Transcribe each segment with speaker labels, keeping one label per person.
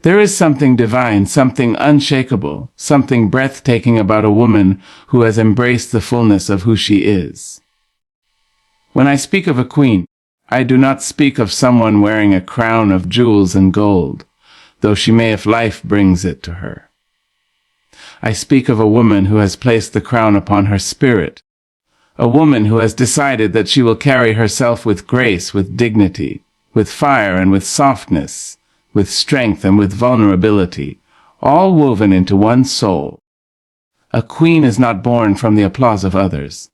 Speaker 1: There is something divine, something unshakable, something breathtaking about a woman who has embraced the fullness of who she is. When I speak of a queen, I do not speak of someone wearing a crown of jewels and gold, though she may if life brings it to her. I speak of a woman who has placed the crown upon her spirit, a woman who has decided that she will carry herself with grace, with dignity, with fire and with softness, with strength and with vulnerability, all woven into one soul. A queen is not born from the applause of others.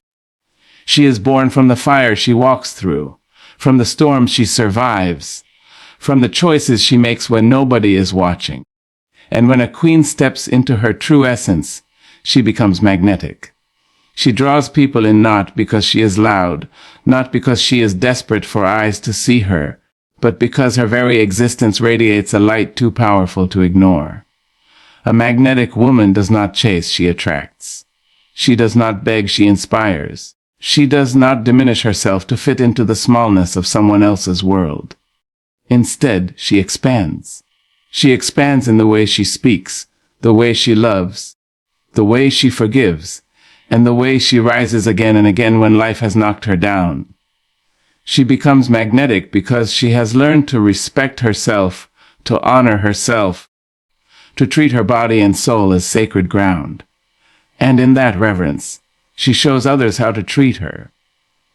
Speaker 1: She is born from the fire she walks through, from the storms she survives, from the choices she makes when nobody is watching. And when a queen steps into her true essence, she becomes magnetic. She draws people in not because she is loud, not because she is desperate for eyes to see her, but because her very existence radiates a light too powerful to ignore. A magnetic woman does not chase, she attracts. She does not beg, she inspires. She does not diminish herself to fit into the smallness of someone else's world. Instead, she expands. She expands in the way she speaks, the way she loves, the way she forgives, and the way she rises again and again when life has knocked her down. She becomes magnetic because she has learned to respect herself, to honor herself, to treat her body and soul as sacred ground. And in that reverence, she shows others how to treat her.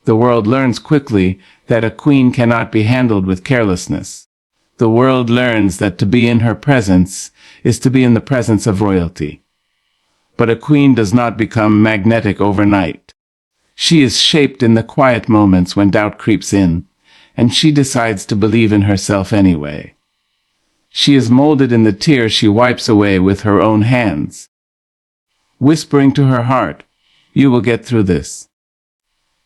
Speaker 1: The world learns quickly that a queen cannot be handled with carelessness. The world learns that to be in her presence is to be in the presence of royalty. But a queen does not become magnetic overnight. She is shaped in the quiet moments when doubt creeps in, and she decides to believe in herself anyway. She is molded in the tears she wipes away with her own hands, whispering to her heart, "You will get through this."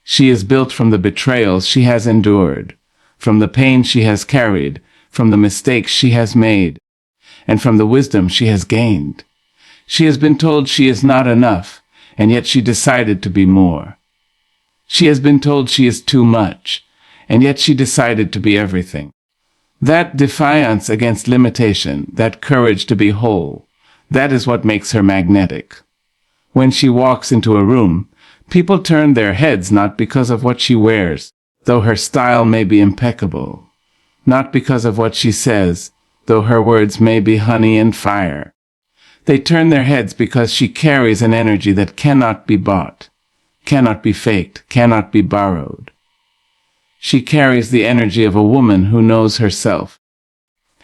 Speaker 1: She is built from the betrayals she has endured, from the pain she has carried, from the mistakes she has made, and from the wisdom she has gained. She has been told she is not enough, and yet she decided to be more. She has been told she is too much, and yet she decided to be everything. That defiance against limitation, that courage to be whole, that is what makes her magnetic. When she walks into a room, people turn their heads not because of what she wears, though her style may be impeccable, not because of what she says, though her words may be honey and fire. They turn their heads because she carries an energy that cannot be bought, cannot be faked, cannot be borrowed. She carries the energy of a woman who knows herself,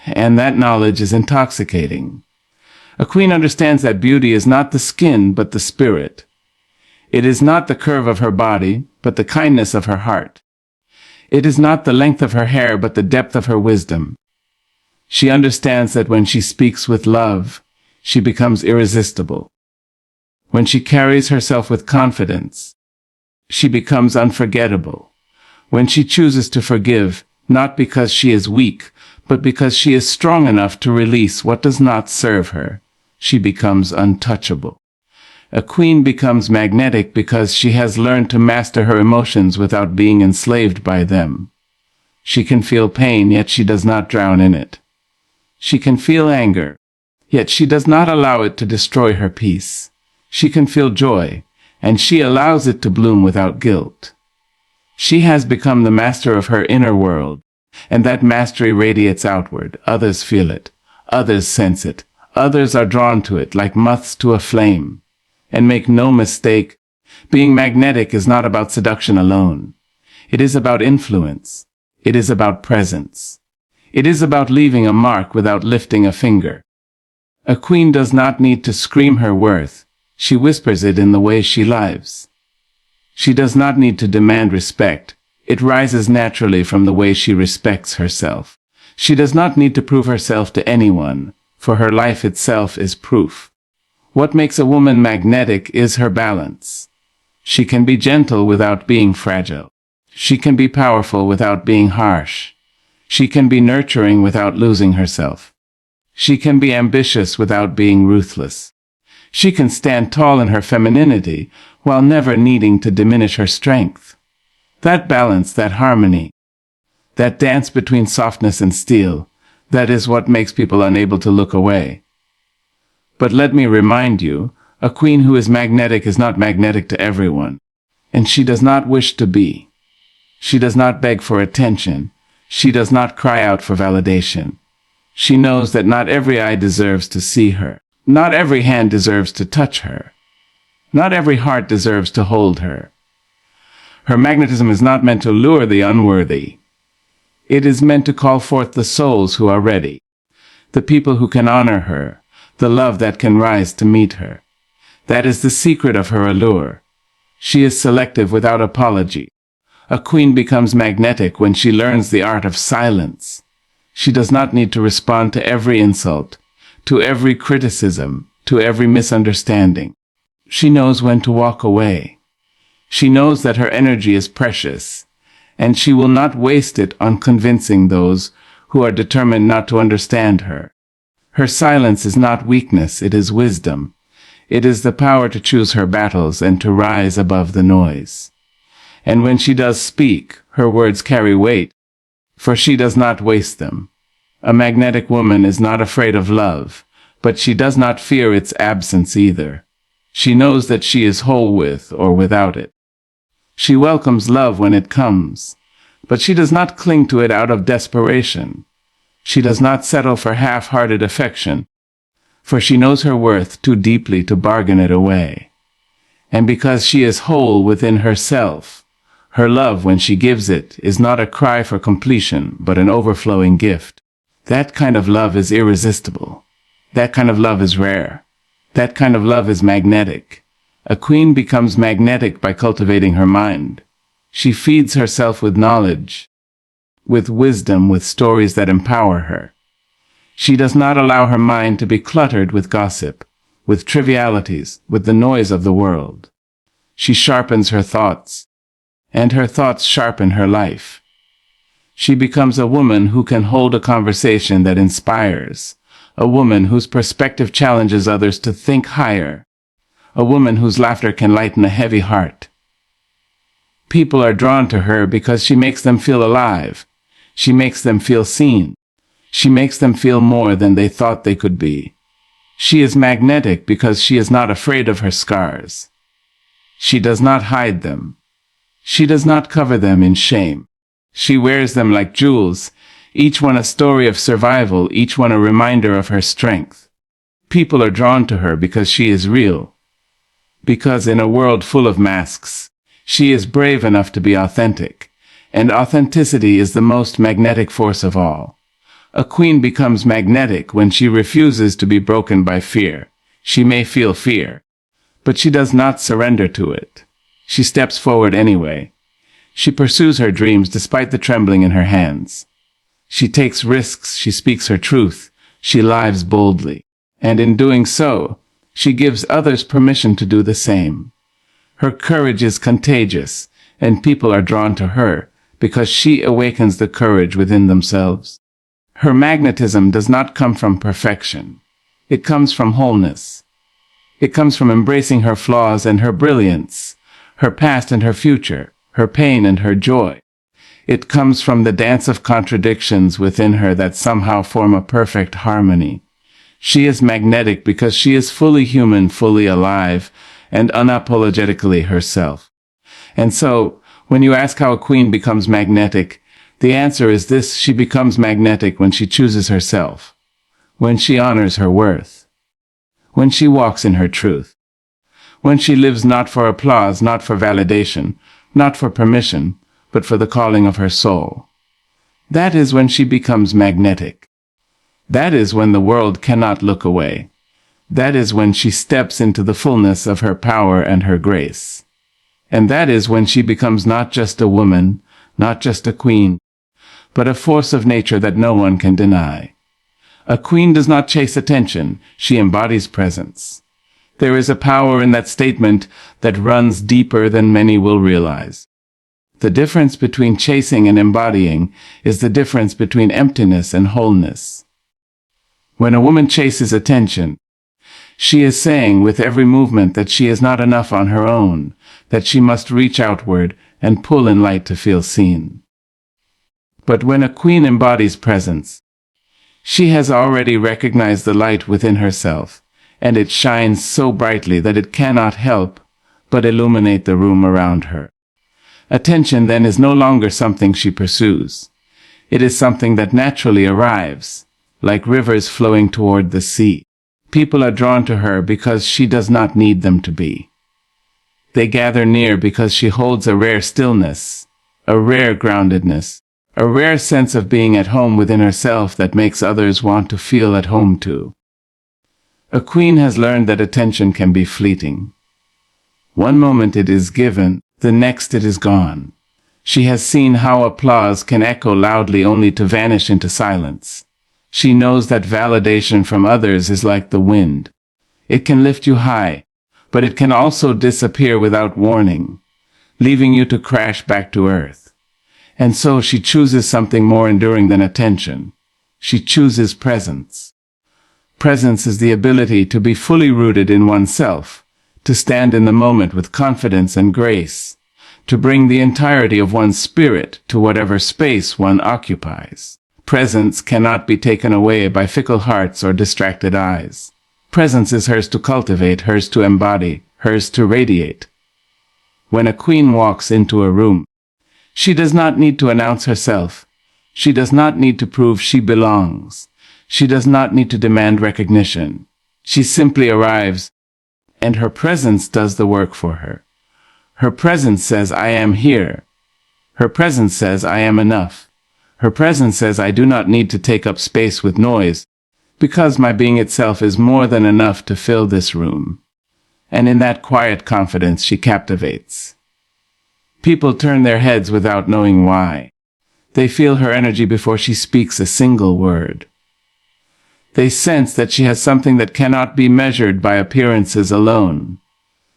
Speaker 1: and that knowledge is intoxicating. A queen understands that beauty is not the skin but the spirit. It is not the curve of her body, but the kindness of her heart. It is not the length of her hair but the depth of her wisdom. She understands that when she speaks with love, she becomes irresistible. When she carries herself with confidence, she becomes unforgettable. When she chooses to forgive, not because she is weak, but because she is strong enough to release what does not serve her, she becomes untouchable. A queen becomes magnetic because she has learned to master her emotions without being enslaved by them. She can feel pain, yet she does not drown in it. She can feel anger, yet she does not allow it to destroy her peace. She can feel joy, and she allows it to bloom without guilt. She has become the master of her inner world, and that mastery radiates outward. Others feel it, others sense it, others are drawn to it like moths to a flame. And make no mistake, being magnetic is not about seduction alone. It is about influence. It is about presence. It is about leaving a mark without lifting a finger. A queen does not need to scream her worth. She whispers it in the way she lives. She does not need to demand respect. It rises naturally from the way she respects herself. She does not need to prove herself to anyone, for her life itself is proof. What makes a woman magnetic is her balance. She can be gentle without being fragile. She can be powerful without being harsh. She can be nurturing without losing herself. She can be ambitious without being ruthless. She can stand tall in her femininity while never needing to diminish her strength. That balance, that harmony, that dance between softness and steel, That is what makes people unable to look away. But let me remind you, a queen who is magnetic is not magnetic to everyone, and she does not wish to be. She does not beg for attention. She does not cry out for validation. She knows that not every eye deserves to see her. Not every hand deserves to touch her. Not every heart deserves to hold her. Her magnetism is not meant to lure the unworthy. It is meant to call forth the souls who are ready, the people who can honor her, the love that can rise to meet her. That is the secret of her allure. She is selective without apology. A queen becomes magnetic when she learns the art of silence. She does not need to respond to every insult, to every criticism, to every misunderstanding. She knows when to walk away. She knows that her energy is precious, and she will not waste it on convincing those who are determined not to understand her. Her silence is not weakness, it is wisdom. It is the power to choose her battles and to rise above the noise. And when she does speak, her words carry weight, for she does not waste them. A magnetic woman is not afraid of love, but she does not fear its absence either. She knows that she is whole with or without it. She welcomes love when it comes, but she does not cling to it out of desperation. She does not settle for half-hearted affection, for she knows her worth too deeply to bargain it away. And because she is whole within herself, her love, when she gives it, is not a cry for completion, but an overflowing gift. That kind of love is irresistible. That kind of love is rare. That kind of love is magnetic. A queen becomes magnetic by cultivating her mind. She feeds herself with knowledge, with wisdom, with stories that empower her. She does not allow her mind to be cluttered with gossip, with trivialities, with the noise of the world. She sharpens her thoughts, and her thoughts sharpen her life. She becomes a woman who can hold a conversation that inspires, a woman whose perspective challenges others to think higher, a woman whose laughter can lighten a heavy heart. People are drawn to her because she makes them feel alive. She makes them feel seen. She makes them feel more than they thought they could be. She is magnetic because she is not afraid of her scars. She does not hide them. She does not cover them in shame. She wears them like jewels, each one a story of survival, each one a reminder of her strength. People are drawn to her because she is real. Because in a world full of masks, she is brave enough to be authentic, and authenticity is the most magnetic force of all. A queen becomes magnetic when she refuses to be broken by fear. She may feel fear, but she does not surrender to it. She steps forward anyway. She pursues her dreams despite the trembling in her hands. She takes risks, she speaks her truth, she lives boldly. And in doing so, she gives others permission to do the same. Her courage is contagious, and people are drawn to her because she awakens the courage within themselves. Her magnetism does not come from perfection. It comes from wholeness. It comes from embracing her flaws and her brilliance, her past and her future, her pain and her joy. It comes from the dance of contradictions within her that somehow form a perfect harmony. She is magnetic because she is fully human, fully alive, and unapologetically herself. And so, when you ask how a queen becomes magnetic, the answer is this: she becomes magnetic when she chooses herself, when she honors her worth, when she walks in her truth, when she lives not for applause, not for validation, not for permission, but for the calling of her soul. That is when she becomes magnetic. That is when the world cannot look away. That is when she steps into the fullness of her power and her grace. And that is when she becomes not just a woman, not just a queen, but a force of nature that no one can deny. A queen does not chase attention, she embodies presence. There is a power in that statement that runs deeper than many will realize. The difference between chasing and embodying is the difference between emptiness and wholeness. When a woman chases attention, she is saying with every movement that she is not enough on her own, that she must reach outward and pull in light to feel seen. But when a queen embodies presence, She has already recognized the light within herself, and it shines so brightly that it cannot help but illuminate the room around her. Attention then is no longer something she pursues. It is something that naturally arrives, like rivers flowing toward the sea. People are drawn to her because she does not need them to be. They gather near because she holds a rare stillness, a rare groundedness, a rare sense of being at home within herself that makes others want to feel at home too. A queen has learned that attention can be fleeting. One moment it is given, the next it is gone. She has seen how applause can echo loudly only to vanish into silence. She knows that validation from others is like the wind. It can lift you high, but it can also disappear without warning, leaving you to crash back to earth. And so she chooses something more enduring than attention. She chooses presence. Presence is the ability to be fully rooted in oneself, to stand in the moment with confidence and grace, to bring the entirety of one's spirit to whatever space one occupies. Presence cannot be taken away by fickle hearts or distracted eyes. Presence is hers to cultivate, hers to embody, hers to radiate. When a queen walks into a room, she does not need to announce herself. She does not need to prove she belongs. She does not need to demand recognition. She simply arrives, and her presence does the work for her. Her presence says, I am here. Her presence says, I am enough. Her presence says, I do not need to take up space with noise, because my being itself is more than enough to fill this room. And in that quiet confidence she captivates. People turn their heads without knowing why. They feel her energy before she speaks a single word. They sense that she has something that cannot be measured by appearances alone.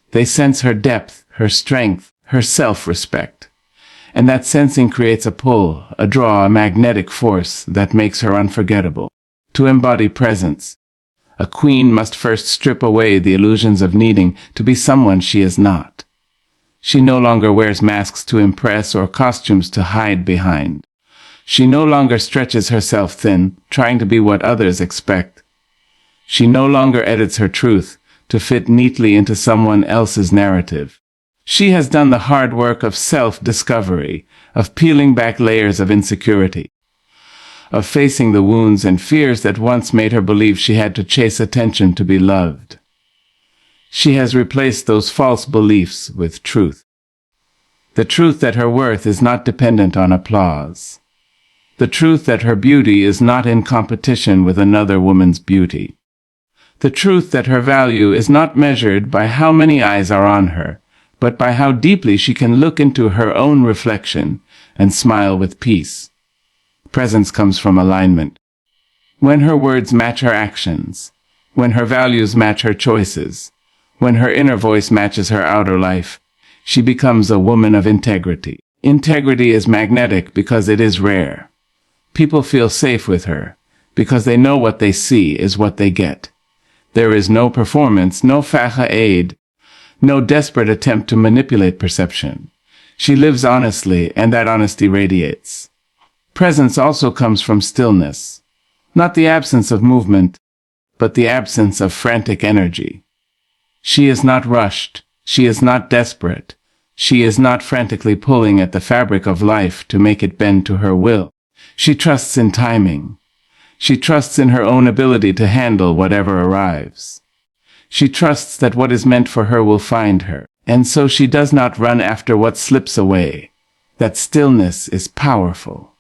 Speaker 1: They sense her depth, her strength, her self-respect. And that sensing creates a pull, a draw, a magnetic force that makes her unforgettable. To embody presence, a queen must first strip away the illusions of needing to be someone she is not. She no longer wears masks to impress or costumes to hide behind. She no longer stretches herself thin, trying to be what others expect. She no longer edits her truth to fit neatly into someone else's narrative. She has done the hard work of self-discovery, of peeling back layers of insecurity, of facing the wounds and fears that once made her believe she had to chase attention to be loved. She has replaced those false beliefs with truth. The truth that her worth is not dependent on applause. The truth that her beauty is not in competition with another woman's beauty. The truth that her value is not measured by how many eyes are on her, but by how deeply she can look into her own reflection and smile with peace. Presence comes from alignment. When her words match her actions, when her values match her choices, when her inner voice matches her outer life, she becomes a woman of integrity. Integrity is magnetic because it is rare. People feel safe with her because they know what they see is what they get. There is no performance, no facade, no desperate attempt to manipulate perception. She lives honestly, and that honesty radiates. Presence also comes from stillness, not the absence of movement, but the absence of frantic energy. She is not rushed. She is not desperate. She is not frantically pulling at the fabric of life to make it bend to her will. She trusts in timing. She trusts in her own ability to handle whatever arrives. She trusts that what is meant for her will find her, and so she does not run after what slips away. That stillness is powerful.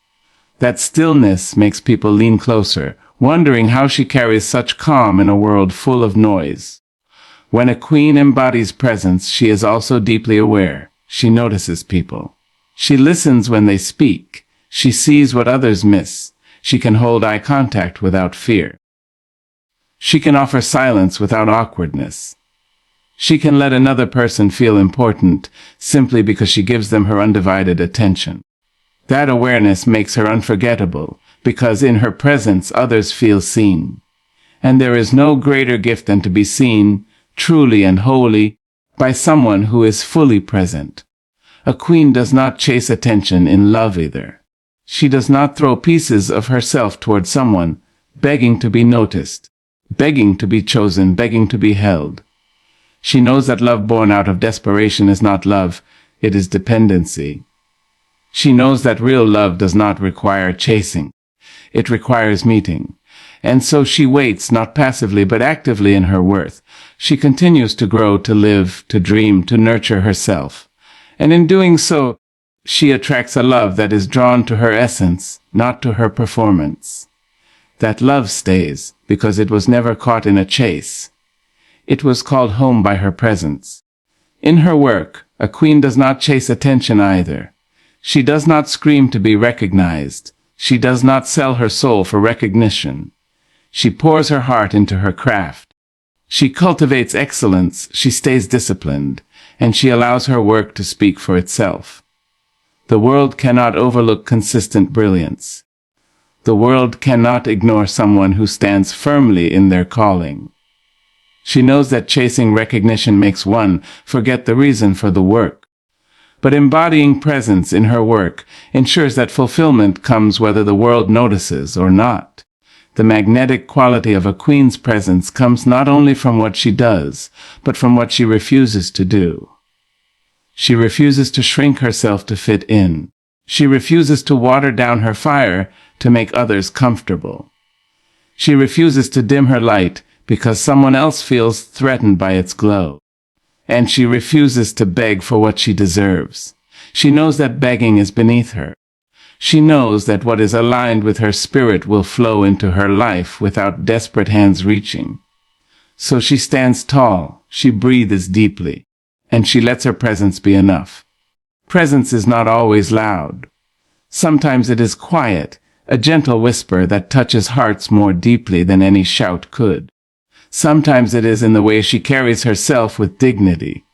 Speaker 1: That stillness makes people lean closer, wondering how she carries such calm in a world full of noise. When a queen embodies presence, she is also deeply aware. She notices people. She listens when they speak. She sees what others miss. She can hold eye contact without fear. She can offer silence without awkwardness. She can let another person feel important simply because she gives them her undivided attention. That awareness makes her unforgettable because in her presence others feel seen. And there is no greater gift than to be seen, truly and wholly, by someone who is fully present. A queen does not chase attention in love either. She does not throw pieces of herself toward someone begging to be noticed, begging to be chosen, begging to be held. She knows that love born out of desperation is not love, it is dependency. She knows that real love does not require chasing. It requires meeting. And so she waits, not passively but actively in her worth. She continues to grow, to live, to dream, to nurture herself. And in doing so, she attracts a love that is drawn to her essence, not to her performance. That love stays, because it was never caught in a chase. It was called home by her presence. In her work, a queen does not chase attention either. She does not scream to be recognized. She does not sell her soul for recognition. She pours her heart into her craft. She cultivates excellence, she stays disciplined, and she allows her work to speak for itself. The world cannot overlook consistent brilliance. The world cannot ignore someone who stands firmly in their calling. She knows that chasing recognition makes one forget the reason for the work. But embodying presence in her work ensures that fulfillment comes whether the world notices or not. The magnetic quality of a queen's presence comes not only from what she does, but from what she refuses to do. She refuses to shrink herself to fit in. She refuses to water down her fire to make others comfortable. She refuses to dim her light because someone else feels threatened by its glow. And she refuses to beg for what she deserves. She knows that begging is beneath her. She knows that what is aligned with her spirit will flow into her life without desperate hands reaching. So she stands tall, she breathes deeply, and she lets her presence be enough. Presence is not always loud. Sometimes it is quiet, a gentle whisper that touches hearts more deeply than any shout could. Sometimes it is in the way she carries herself with dignity.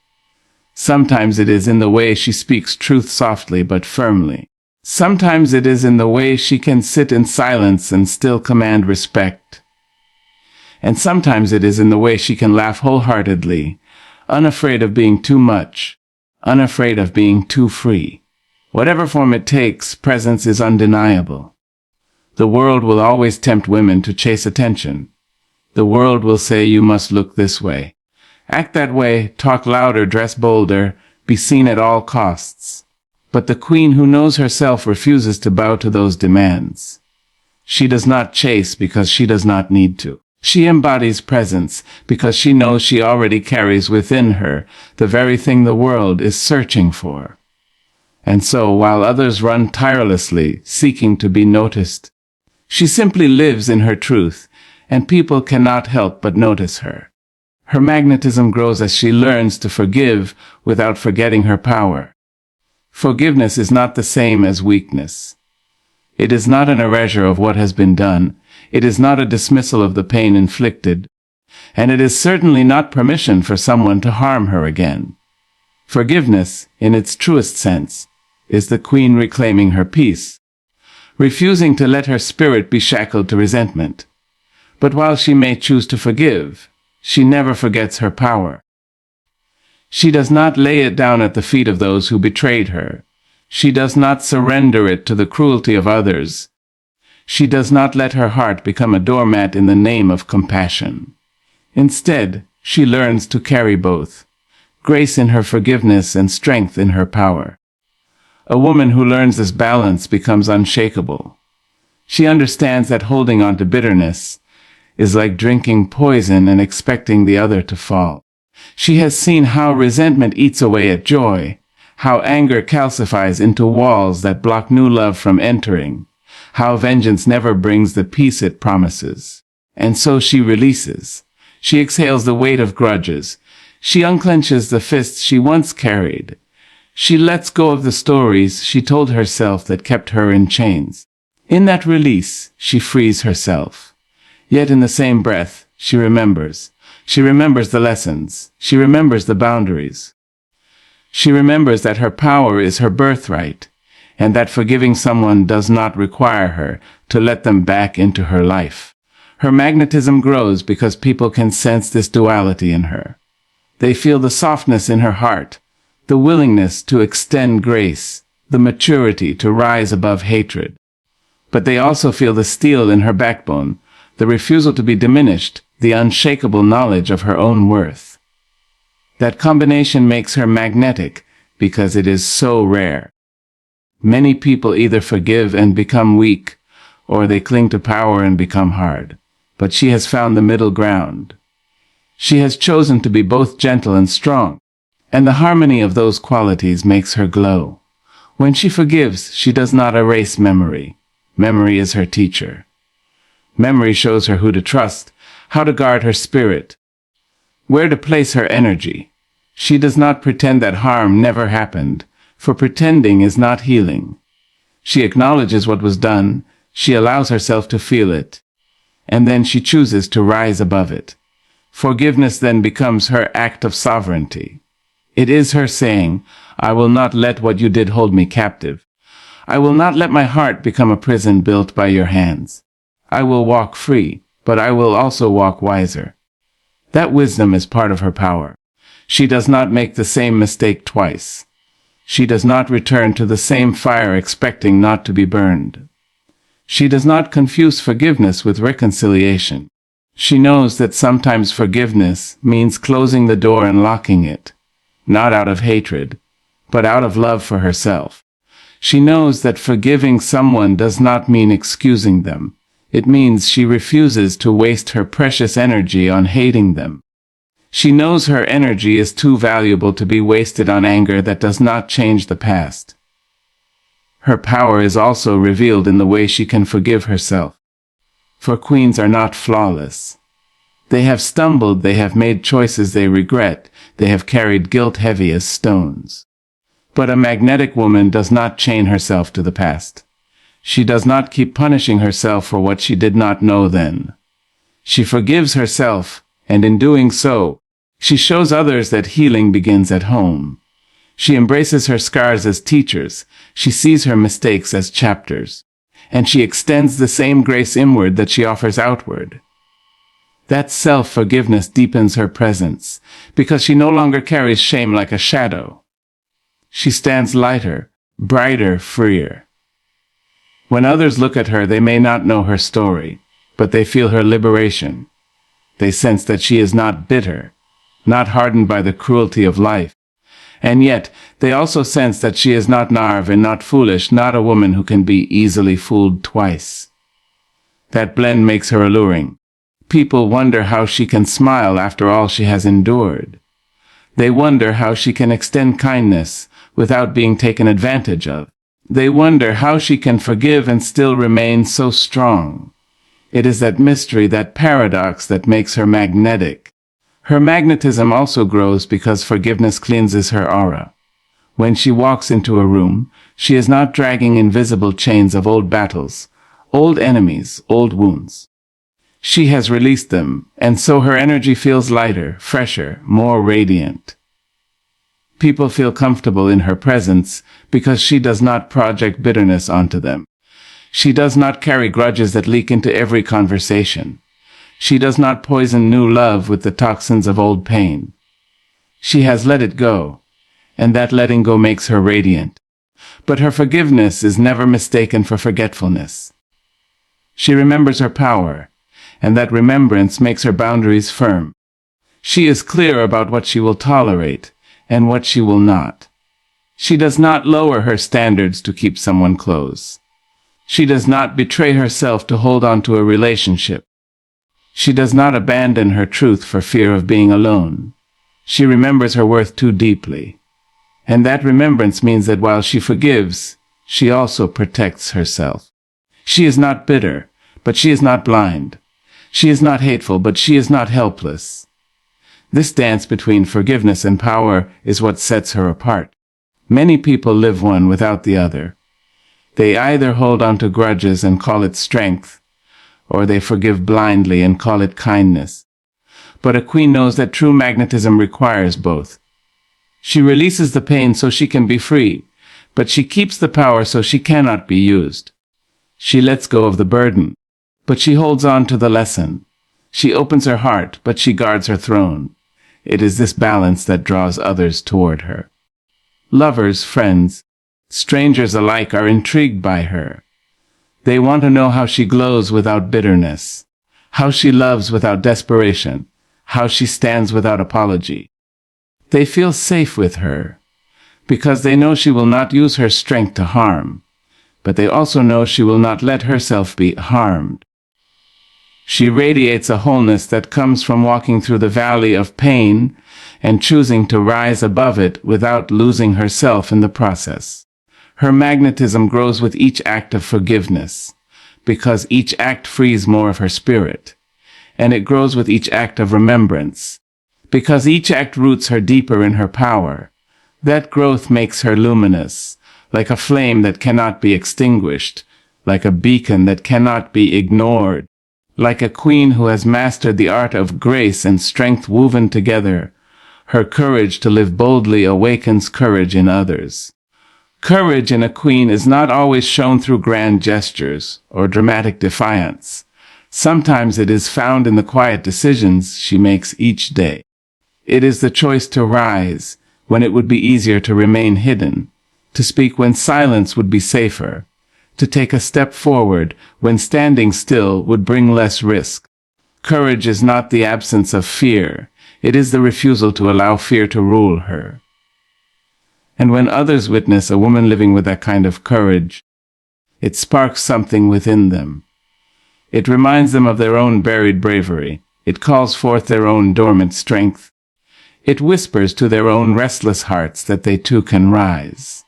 Speaker 1: Sometimes it is in the way she speaks truth softly but firmly. Sometimes it is in the way she can sit in silence and still command respect. And sometimes it is in the way she can laugh wholeheartedly, unafraid of being too much, unafraid of being too free. Whatever form it takes, presence is undeniable. The world will always tempt women to chase attention. The world will say you must look this way, act that way, talk louder, dress bolder, be seen at all costs. But the queen who knows herself refuses to bow to those demands. She does not chase because she does not need to. She embodies presence because she knows she already carries within her the very thing the world is searching for. And so, while others run tirelessly, seeking to be noticed, she simply lives in her truth, and people cannot help but notice her. Her magnetism grows as she learns to forgive without forgetting her power. Forgiveness is not the same as weakness. It is not an erasure of what has been done. It is not a dismissal of the pain inflicted. And it is certainly not permission for someone to harm her again. Forgiveness, in its truest sense, is the queen reclaiming her peace, refusing to let her spirit be shackled to resentment. But while she may choose to forgive, she never forgets her power. She does not lay it down at the feet of those who betrayed her. She does not surrender it to the cruelty of others. She does not let her heart become a doormat in the name of compassion. Instead, she learns to carry both, grace in her forgiveness and strength in her power. A woman who learns this balance becomes unshakable. She understands that holding on to bitterness is like drinking poison and expecting the other to fall. She has seen how resentment eats away at joy, how anger calcifies into walls that block new love from entering, how vengeance never brings the peace it promises. And so she releases. She exhales the weight of grudges. She unclenches the fists she once carried. She lets go of the stories she told herself that kept her in chains. In that release, she frees herself. Yet in the same breath, she remembers. She remembers the lessons. She remembers the boundaries. She remembers that her power is her birthright, and that forgiving someone does not require her to let them back into her life. Her magnetism grows because people can sense this duality in her. They feel the softness in her heart, the willingness to extend grace, the maturity to rise above hatred. But they also feel the steel in her backbone, the refusal to be diminished, the unshakable knowledge of her own worth. That combination makes her magnetic because it is so rare. Many people either forgive and become weak, or they cling to power and become hard. But she has found the middle ground. She has chosen to be both gentle and strong, and the harmony of those qualities makes her glow. When she forgives, she does not erase memory. Memory is her teacher. Memory shows her who to trust, how to guard her spirit, where to place her energy. She does not pretend that harm never happened, for pretending is not healing. She acknowledges what was done, she allows herself to feel it, and then she chooses to rise above it. Forgiveness then becomes her act of sovereignty. It is her saying, "I will not let what you did hold me captive. I will not let my heart become a prison built by your hands. I will walk free, but I will also walk wiser." That wisdom is part of her power. She does not make the same mistake twice. She does not return to the same fire expecting not to be burned. She does not confuse forgiveness with reconciliation. She knows that sometimes forgiveness means closing the door and locking it, not out of hatred, but out of love for herself. She knows that forgiving someone does not mean excusing them. It means she refuses to waste her precious energy on hating them. She knows her energy is too valuable to be wasted on anger that does not change the past. Her power is also revealed in the way she can forgive herself. For queens are not flawless. They have stumbled, they have made choices they regret, they have carried guilt heavy as stones. But a magnetic woman does not chain herself to the past. She does not keep punishing herself for what she did not know then. She forgives herself, and in doing so, she shows others that healing begins at home. She embraces her scars as teachers, she sees her mistakes as chapters, and she extends the same grace inward that she offers outward. That self-forgiveness deepens her presence, because she no longer carries shame like a shadow. She stands lighter, brighter, freer. When others look at her, they may not know her story, but they feel her liberation. They sense that she is not bitter, not hardened by the cruelty of life. And yet, they also sense that she is not naive and not foolish, not a woman who can be easily fooled twice. That blend makes her alluring. People wonder how she can smile after all she has endured. They wonder how she can extend kindness without being taken advantage of. They wonder how she can forgive and still remain so strong. It is that mystery, that paradox, that makes her magnetic. Her magnetism also grows because forgiveness cleanses her aura. When she walks into a room, she is not dragging invisible chains of old battles, old enemies, old wounds. She has released them, and so her energy feels lighter, fresher, more radiant. People feel comfortable in her presence because she does not project bitterness onto them. She does not carry grudges that leak into every conversation. She does not poison new love with the toxins of old pain. She has let it go, and that letting go makes her radiant. But her forgiveness is never mistaken for forgetfulness. She remembers her power, and that remembrance makes her boundaries firm. She is clear about what she will tolerate and what she will not. She does not lower her standards to keep someone close. She does not betray herself to hold on to a relationship. She does not abandon her truth for fear of being alone. She remembers her worth too deeply. And that remembrance means that while she forgives, she also protects herself. She is not bitter, but she is not blind. She is not hateful, but she is not helpless. This dance between forgiveness and power is what sets her apart. Many people live one without the other. They either hold on to grudges and call it strength, or they forgive blindly and call it kindness. But a queen knows that true magnetism requires both. She releases the pain so she can be free, but she keeps the power so she cannot be used. She lets go of the burden, but she holds on to the lesson. She opens her heart, but she guards her throne. It is this balance that draws others toward her. Lovers, friends, strangers alike are intrigued by her. They want to know how she glows without bitterness, how she loves without desperation, how she stands without apology. They feel safe with her, because they know she will not use her strength to harm, but they also know she will not let herself be harmed. She radiates a wholeness that comes from walking through the valley of pain and choosing to rise above it without losing herself in the process. Her magnetism grows with each act of forgiveness, because each act frees more of her spirit, and it grows with each act of remembrance, because each act roots her deeper in her power. That growth makes her luminous, like a flame that cannot be extinguished, like a beacon that cannot be ignored, like a queen who has mastered the art of grace and strength woven together. Her courage to live boldly awakens courage in others. Courage in a queen is not always shown through grand gestures or dramatic defiance. Sometimes it is found in the quiet decisions she makes each day. It is the choice to rise when it would be easier to remain hidden, to speak when silence would be safer, to take a step forward when standing still would bring less risk. Courage is not the absence of fear, it is the refusal to allow fear to rule her. And when others witness a woman living with that kind of courage, it sparks something within them. It reminds them of their own buried bravery. It calls forth their own dormant strength. It whispers to their own restless hearts that they too can rise.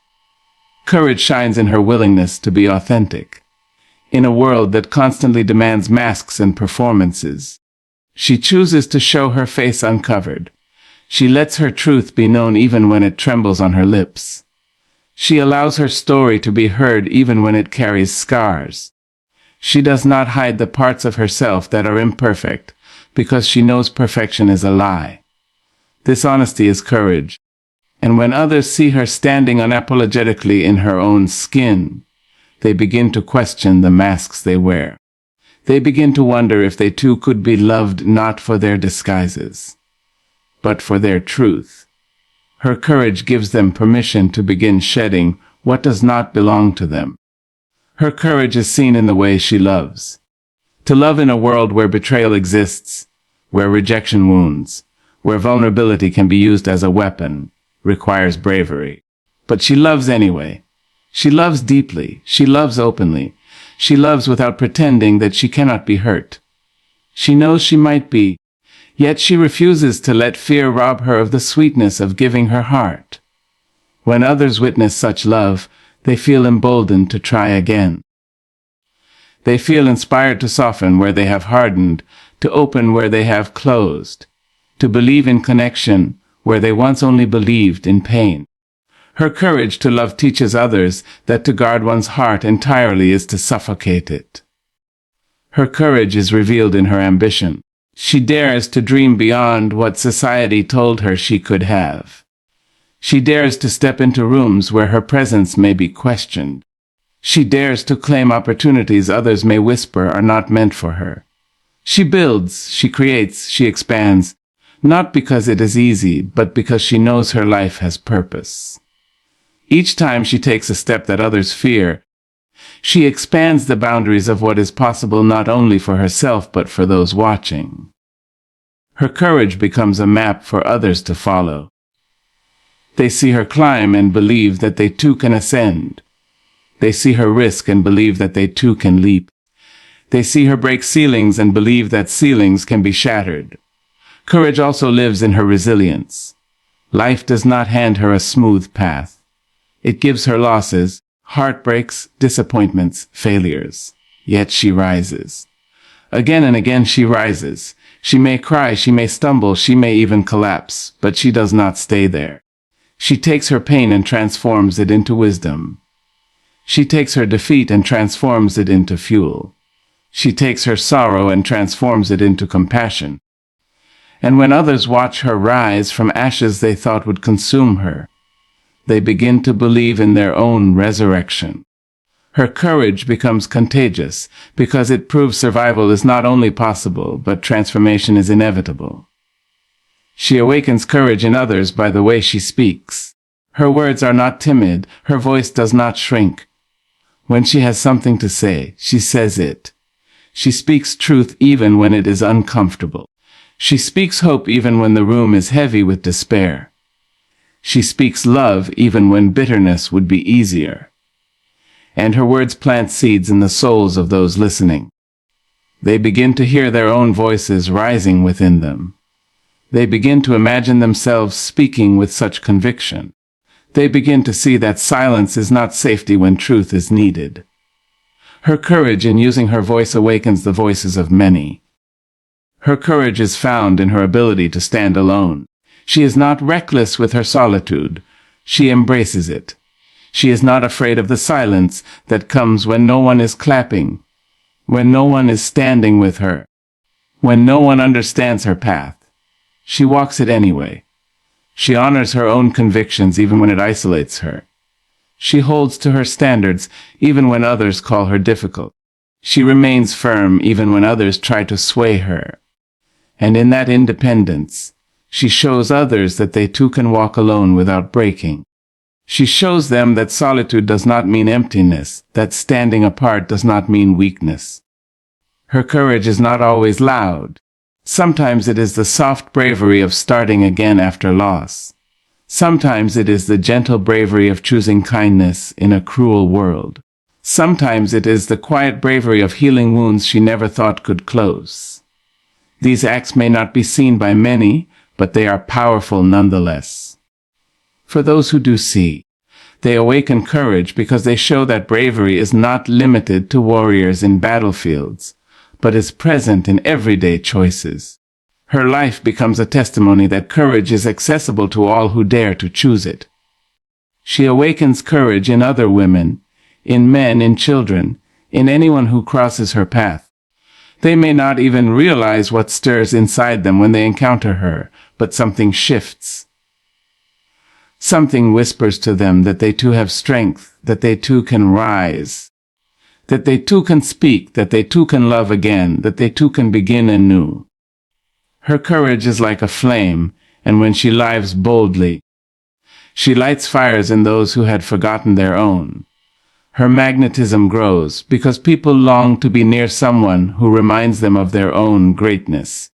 Speaker 1: Courage shines in her willingness to be authentic. In a world that constantly demands masks and performances, she chooses to show her face uncovered. She lets her truth be known even when it trembles on her lips. She allows her story to be heard even when it carries scars. She does not hide the parts of herself that are imperfect, because she knows perfection is a lie. This honesty is courage. And when others see her standing unapologetically in her own skin, they begin to question the masks they wear. They begin to wonder if they too could be loved not for their disguises, but for their truth. Her courage gives them permission to begin shedding what does not belong to them. Her courage is seen in the way she loves. To love in a world where betrayal exists, where rejection wounds, where vulnerability can be used as a weapon, requires bravery. But she loves anyway. She loves deeply. She loves openly. She loves without pretending that she cannot be hurt. She knows she might be, yet she refuses to let fear rob her of the sweetness of giving her heart. When others witness such love, they feel emboldened to try again. They feel inspired to soften where they have hardened, to open where they have closed, to believe in connection where they once only believed in pain. Her courage to love teaches others that to guard one's heart entirely is to suffocate it. Her courage is revealed in her ambition. She dares to dream beyond what society told her she could have. She dares to step into rooms where her presence may be questioned. She dares to claim opportunities others may whisper are not meant for her. She builds, she creates, she expands, not because it is easy, but because she knows her life has purpose. Each time she takes a step that others fear, she expands the boundaries of what is possible not only for herself but for those watching. Her courage becomes a map for others to follow. They see her climb and believe that they too can ascend. They see her risk and believe that they too can leap. They see her break ceilings and believe that ceilings can be shattered. Courage also lives in her resilience. Life does not hand her a smooth path. It gives her losses, heartbreaks, disappointments, failures. Yet she rises. Again and again she rises. She may cry, she may stumble, she may even collapse, but she does not stay there. She takes her pain and transforms it into wisdom. She takes her defeat and transforms it into fuel. She takes her sorrow and transforms it into compassion. And when others watch her rise from ashes they thought would consume her, they begin to believe in their own resurrection. Her courage becomes contagious because it proves survival is not only possible, but transformation is inevitable. She awakens courage in others by the way she speaks. Her words are not timid, her voice does not shrink. When she has something to say, she says it. She speaks truth even when it is uncomfortable. She speaks hope even when the room is heavy with despair. She speaks love even when bitterness would be easier. And her words plant seeds in the souls of those listening. They begin to hear their own voices rising within them. They begin to imagine themselves speaking with such conviction. They begin to see that silence is not safety when truth is needed. Her courage in using her voice awakens the voices of many. Her courage is found in her ability to stand alone. She is not reckless with her solitude. She embraces it. She is not afraid of the silence that comes when no one is clapping, when no one is standing with her, when no one understands her path. She walks it anyway. She honors her own convictions even when it isolates her. She holds to her standards even when others call her difficult. She remains firm even when others try to sway her. And in that independence, she shows others that they too can walk alone without breaking. She shows them that solitude does not mean emptiness, that standing apart does not mean weakness. Her courage is not always loud. Sometimes it is the soft bravery of starting again after loss. Sometimes it is the gentle bravery of choosing kindness in a cruel world. Sometimes it is the quiet bravery of healing wounds she never thought could close. These acts may not be seen by many, but they are powerful nonetheless. For those who do see, they awaken courage because they show that bravery is not limited to warriors in battlefields, but is present in everyday choices. Her life becomes a testimony that courage is accessible to all who dare to choose it. She awakens courage in other women, in men, in children, in anyone who crosses her path. They may not even realize what stirs inside them when they encounter her, but something shifts. Something whispers to them that they too have strength, that they too can rise, that they too can speak, that they too can love again, that they too can begin anew. Her courage is like a flame, and when she lives boldly, she lights fires in those who had forgotten their own. Her magnetism grows because people long to be near someone who reminds them of their own greatness.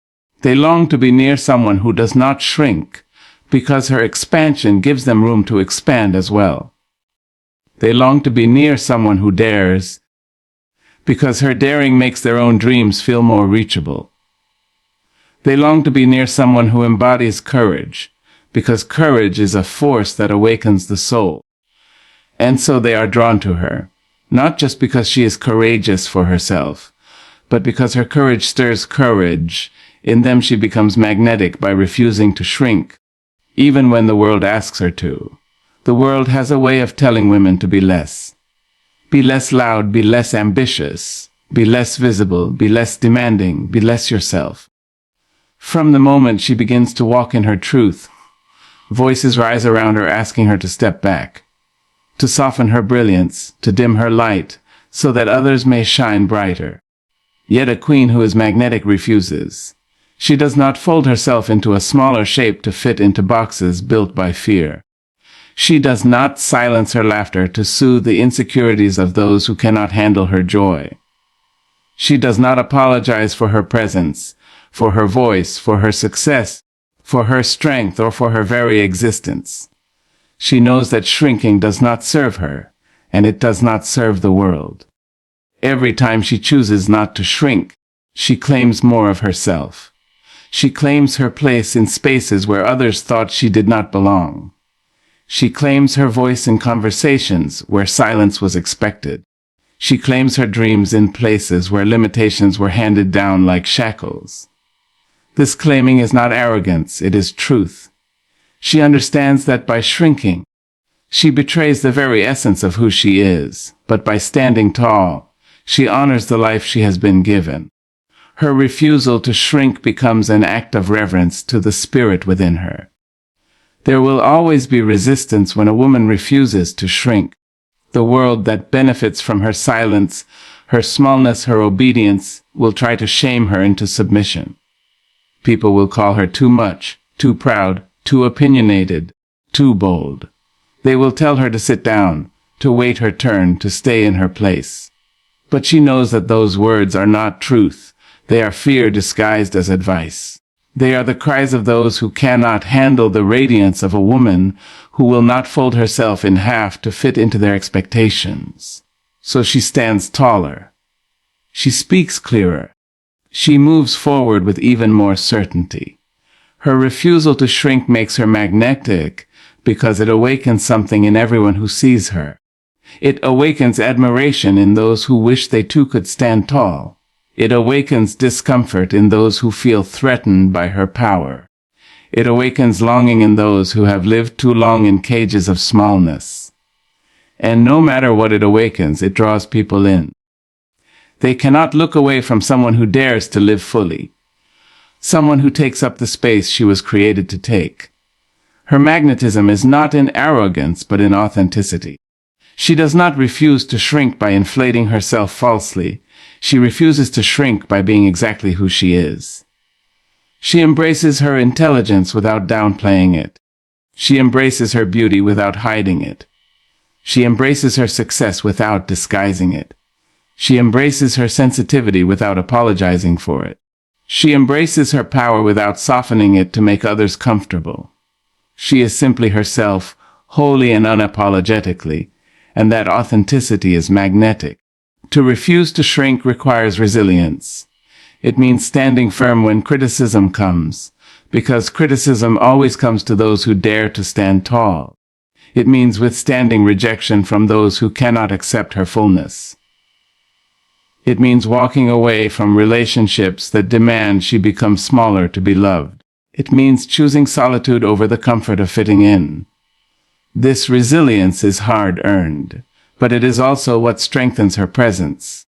Speaker 1: They long to be near someone who does not shrink, because her expansion gives them room to expand as well. They long to be near someone who dares, because her daring makes their own dreams feel more reachable. They long to be near someone who embodies courage, because courage is a force that awakens the soul. And so they are drawn to her, not just because she is courageous for herself, but because her courage stirs courage. In them she becomes magnetic by refusing to shrink, even when the world asks her to. The world has a way of telling women to be less. Be less loud, be less ambitious, be less visible, be less demanding, be less yourself. From the moment she begins to walk in her truth, voices rise around her asking her to step back, to soften her brilliance, to dim her light, so that others may shine brighter. Yet a queen who is magnetic refuses. She does not fold herself into a smaller shape to fit into boxes built by fear. She does not silence her laughter to soothe the insecurities of those who cannot handle her joy. She does not apologize for her presence, for her voice, for her success, for her strength, or for her very existence. She knows that shrinking does not serve her, and it does not serve the world. Every time she chooses not to shrink, she claims more of herself. She claims her place in spaces where others thought she did not belong. She claims her voice in conversations where silence was expected. She claims her dreams in places where limitations were handed down like shackles. This claiming is not arrogance, it is truth. She understands that by shrinking, she betrays the very essence of who she is, but by standing tall, she honors the life she has been given. Her refusal to shrink becomes an act of reverence to the spirit within her. There will always be resistance when a woman refuses to shrink. The world that benefits from her silence, her smallness, her obedience, will try to shame her into submission. People will call her too much, too proud, too opinionated, too bold. They will tell her to sit down, to wait her turn, to stay in her place. But she knows that those words are not truth. They are fear disguised as advice. They are the cries of those who cannot handle the radiance of a woman who will not fold herself in half to fit into their expectations. So she stands taller. She speaks clearer. She moves forward with even more certainty. Her refusal to shrink makes her magnetic because it awakens something in everyone who sees her. It awakens admiration in those who wish they too could stand tall. It awakens discomfort in those who feel threatened by her power. It awakens longing in those who have lived too long in cages of smallness. And no matter what it awakens, it draws people in. They cannot look away from someone who dares to live fully. Someone who takes up the space she was created to take. Her magnetism is not in arrogance, but in authenticity. She does not refuse to shrink by inflating herself falsely. She refuses to shrink by being exactly who she is. She embraces her intelligence without downplaying it. She embraces her beauty without hiding it. She embraces her success without disguising it. She embraces her sensitivity without apologizing for it. She embraces her power without softening it to make others comfortable. She is simply herself, wholly and unapologetically, and that authenticity is magnetic. To refuse to shrink requires resilience. It means standing firm when criticism comes, because criticism always comes to those who dare to stand tall. It means withstanding rejection from those who cannot accept her fullness. It means walking away from relationships that demand she become smaller to be loved. It means choosing solitude over the comfort of fitting in. This resilience is hard-earned, but it is also what strengthens her presence.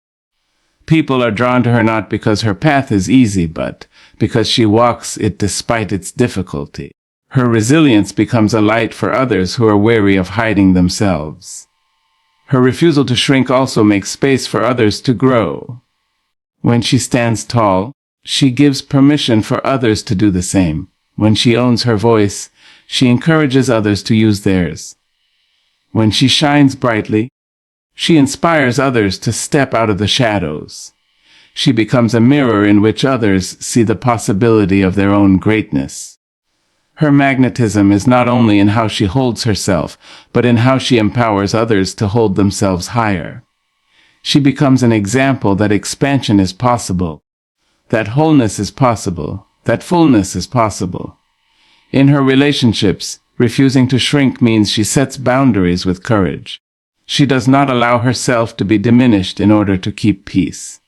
Speaker 1: People are drawn to her not because her path is easy, but because she walks it despite its difficulty. Her resilience becomes a light for others who are weary of hiding themselves. Her refusal to shrink also makes space for others to grow. When she stands tall, she gives permission for others to do the same. When she owns her voice, she encourages others to use theirs. When she shines brightly, she inspires others to step out of the shadows. She becomes a mirror in which others see the possibility of their own greatness. Her magnetism is not only in how she holds herself, but in how she empowers others to hold themselves higher. She becomes an example that expansion is possible, that wholeness is possible, that fullness is possible. In her relationships, refusing to shrink means she sets boundaries with courage. She does not allow herself to be diminished in order to keep peace.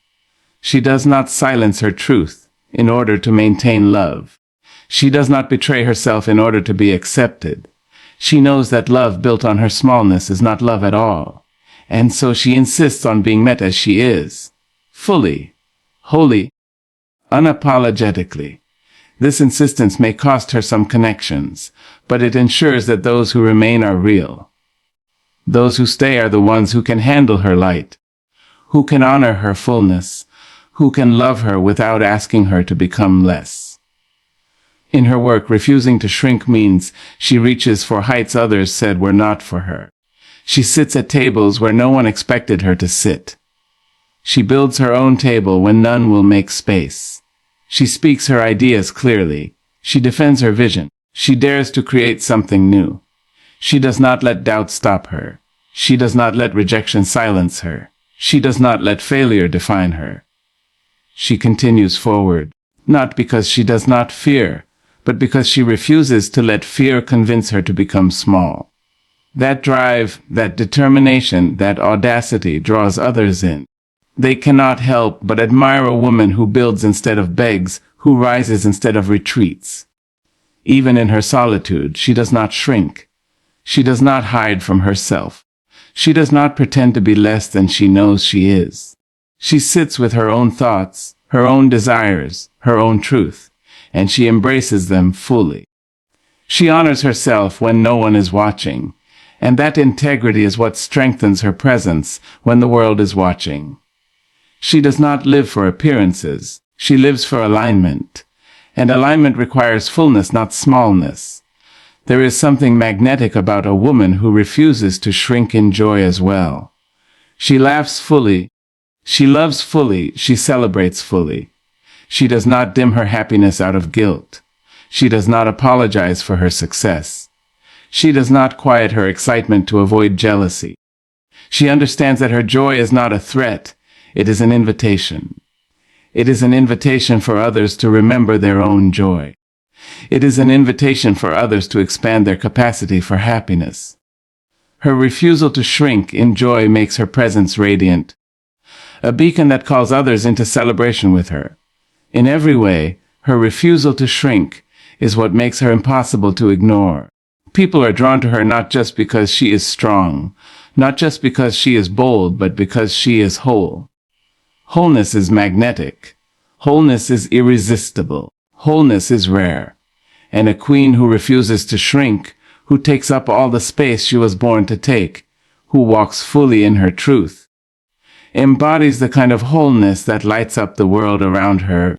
Speaker 1: She does not silence her truth in order to maintain love. She does not betray herself in order to be accepted. She knows that love built on her smallness is not love at all, and so she insists on being met as she is, fully, wholly, unapologetically. This insistence may cost her some connections, but it ensures that those who remain are real. Those who stay are the ones who can handle her light, who can honor her fullness, who can love her without asking her to become less. In her work, refusing to shrink means she reaches for heights others said were not for her. She sits at tables where no one expected her to sit. She builds her own table when none will make space. She speaks her ideas clearly. She defends her vision. She dares to create something new. She does not let doubt stop her. She does not let rejection silence her. She does not let failure define her. She continues forward, not because she does not fear, but because she refuses to let fear convince her to become small. That drive, that determination, that audacity draws others in. They cannot help but admire a woman who builds instead of begs, who rises instead of retreats. Even in her solitude, she does not shrink. She does not hide from herself. She does not pretend to be less than she knows she is. She sits with her own thoughts, her own desires, her own truth, and she embraces them fully. She honors herself when no one is watching, and that integrity is what strengthens her presence when the world is watching. She does not live for appearances. She lives for alignment, and alignment requires fullness, not smallness. There is something magnetic about a woman who refuses to shrink in joy as well. She laughs fully. She loves fully, she celebrates fully. She does not dim her happiness out of guilt. She does not apologize for her success. She does not quiet her excitement to avoid jealousy. She understands that her joy is not a threat, it is an invitation. It is an invitation for others to remember their own joy. It is an invitation for others to expand their capacity for happiness. Her refusal to shrink in joy makes her presence radiant, a beacon that calls others into celebration with her. In every way, her refusal to shrink is what makes her impossible to ignore. People are drawn to her not just because she is strong, not just because she is bold, but because she is whole. Wholeness is magnetic. Wholeness is irresistible. Wholeness is rare. And a queen who refuses to shrink, who takes up all the space she was born to take, who walks fully in her truth, embodies the kind of wholeness that lights up the world around her,